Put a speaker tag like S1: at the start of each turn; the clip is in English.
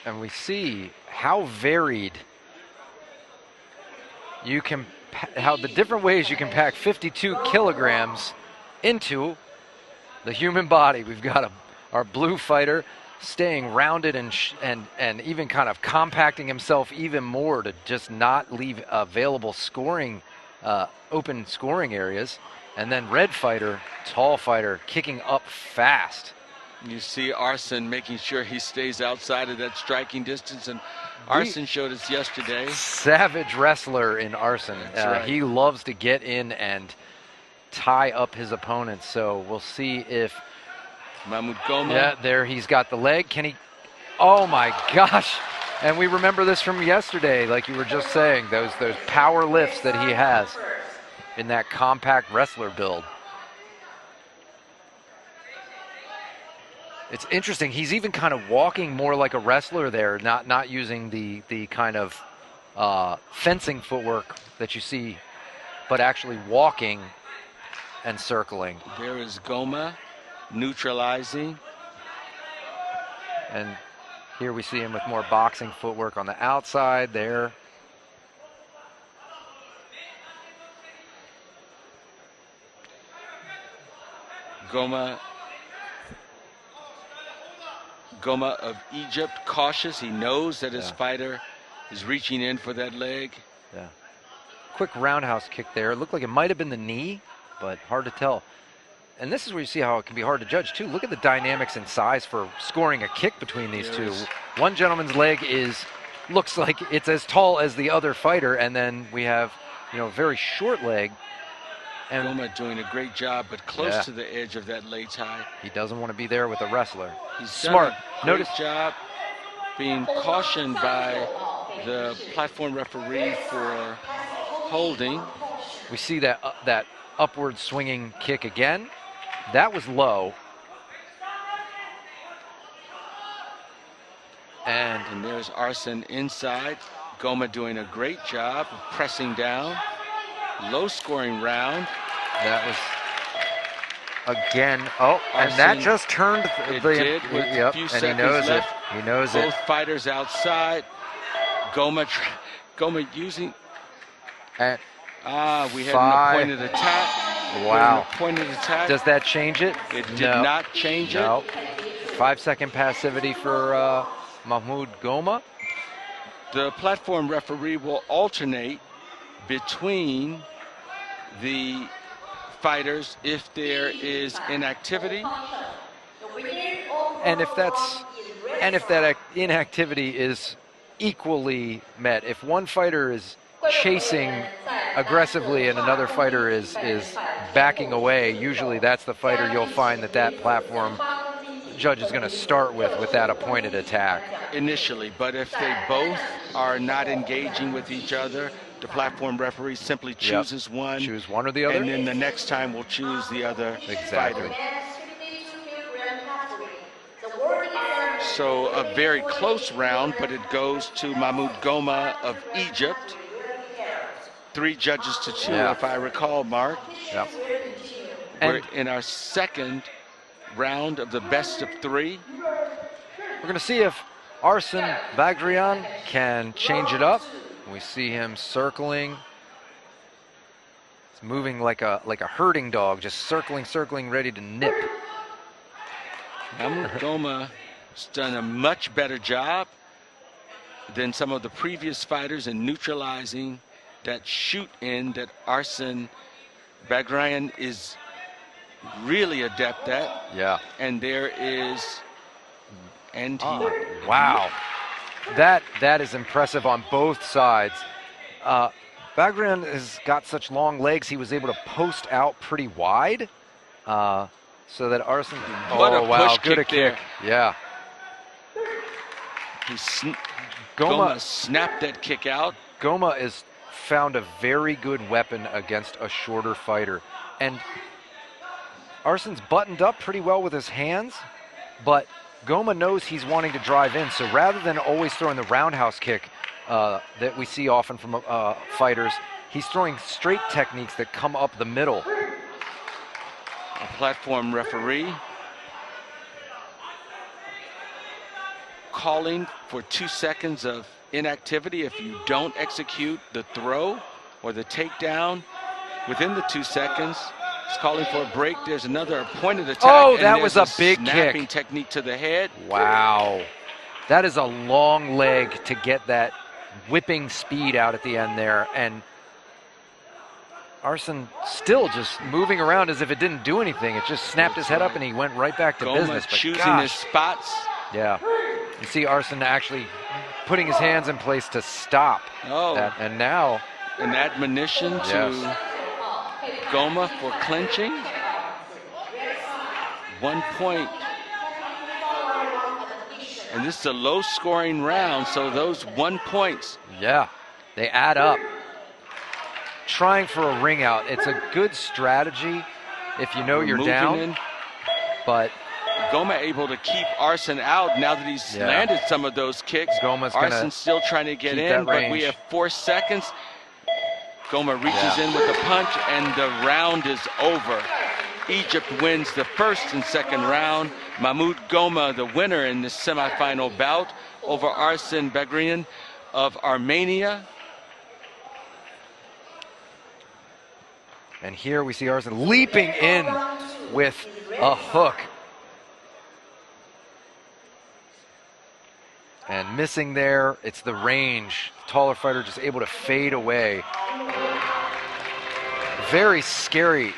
S1: And we see how varied you can, how the different ways you can pack 52 kilograms into the human body. We've got our blue fighter staying rounded and even kind of compacting himself even more to just not leave available scoring, open scoring areas. And then red fighter, tall fighter, kicking up fast.
S2: You see Arsen making sure he stays outside of that striking distance, and Arsen showed us yesterday.
S1: Savage wrestler in Arsen.
S2: Right.
S1: He loves to get in and tie up his opponents. So we'll see if
S2: Mahmoud Goma.
S1: Yeah, there he's got the leg. Can he? Oh my gosh! And we remember this from yesterday, like you were just saying, those power lifts that he has in that compact wrestler build. It's interesting. He's even kind of walking more like a wrestler there, not using the kind of fencing footwork that you see, but actually walking and circling.
S2: There is Goma neutralizing.
S1: And here we see him with more boxing footwork on the outside there.
S2: Goma of Egypt, cautious. He knows that his fighter is reaching in for that leg.
S1: Yeah. Quick roundhouse kick there. It looked like it might have been the knee, but hard to tell. And this is where you see how it can be hard to judge too. Look at the dynamics and size for scoring a kick between these two. One gentleman's leg looks like it's as tall as the other fighter, and then we have, a very short leg.
S2: And Goma doing a great job, but close to the edge of that lei tai.
S1: He doesn't want to be there with a wrestler.
S2: He's
S1: smart.
S2: Done a great job being cautioned by the platform referee for holding.
S1: We see that upward swinging kick again. That was low.
S2: And there's Arsen inside. Goma doing a great job of pressing down. Low scoring round.
S1: That was again. Oh, Arsen, and that just turned
S2: it did with a few seconds
S1: and he knows
S2: left.
S1: it. He knows it.
S2: Both fighters outside. Goma using.
S1: At
S2: we had an appointed attack.
S1: Wow.
S2: Appointed attack.
S1: Does that change it?
S2: It did not change it.
S1: 5-second passivity for Mahmoud Goma.
S2: The platform referee will alternate between the fighters if there is inactivity.
S1: And if that inactivity is equally met, if one fighter is chasing aggressively and another fighter is backing away, usually that's the fighter you'll find that platform judge is going to start with that appointed attack.
S2: Initially, but if they both are not engaging with each other, the platform referee simply chooses one.
S1: Choose one or the other.
S2: And then the next time we'll choose the other fighter. So a very close round, but it goes to Mahmoud Goma of Egypt. 3 judges to 2, if I recall, Mark.
S1: Yep.
S2: We're in our second round of the best of 3.
S1: We're going to see if Arsen Bagrian can change it up. We see him circling. It's moving like a herding dog, just circling, ready to nip.
S2: Mahmoud Goma has done a much better job than some of the previous fighters in neutralizing that shoot in that Arsen Bagrian is really adept at.
S1: Yeah.
S2: And there is,
S1: wow. That is impressive on both sides. Bagrian has got such long legs, he was able to post out pretty wide. So that Arsen,
S2: what a push
S1: good
S2: kick
S1: kick. Yeah.
S2: Goma snapped that kick out.
S1: Goma is found a very good weapon against a shorter fighter. And Arsen's buttoned up pretty well with his hands, but Goma knows he's wanting to drive in. So rather than always throwing the roundhouse kick that we see often from fighters, he's throwing straight techniques that come up the middle.
S2: A platform referee calling for 2 seconds of inactivity if you don't execute the throw or the takedown within the 2 seconds. It's calling for a break. There's another pointed attack.
S1: Oh,
S2: and
S1: that was a
S2: there's
S1: big
S2: snapping
S1: kick.
S2: technique to the head.
S1: Wow. That is a long leg to get that whipping speed out at the end there. And Arsen still just moving around as if it didn't do anything. It just snapped his head up and he went right back to
S2: Goma
S1: business. But
S2: choosing
S1: gosh,
S2: his spots.
S1: yeah. You see Arsen actually putting his hands in place to stop
S2: Oh,
S1: that. And now,
S2: an admonition to
S1: yes.
S2: Goma for clinching. 1 point. And this is a low-scoring round, so those 1 points.
S1: Yeah, they add up. Trying for a ring out. It's a good strategy if you know you're
S2: moving
S1: down.
S2: in.
S1: But
S2: Goma able to keep Arsen out now that he's landed some of those kicks.
S1: Goma's gonna
S2: Arsen's still trying to get
S1: keep
S2: in,
S1: that
S2: but
S1: range.
S2: we have 4 seconds. Goma reaches in with a punch, and the round is over. Egypt wins the first and second round. Mahmoud Goma, the winner in this semifinal bout over Arsen Bagrian of Armenia.
S1: And here we see Arsen leaping in with a hook. And missing there, it's the range. Taller fighter just able to fade away. Very scary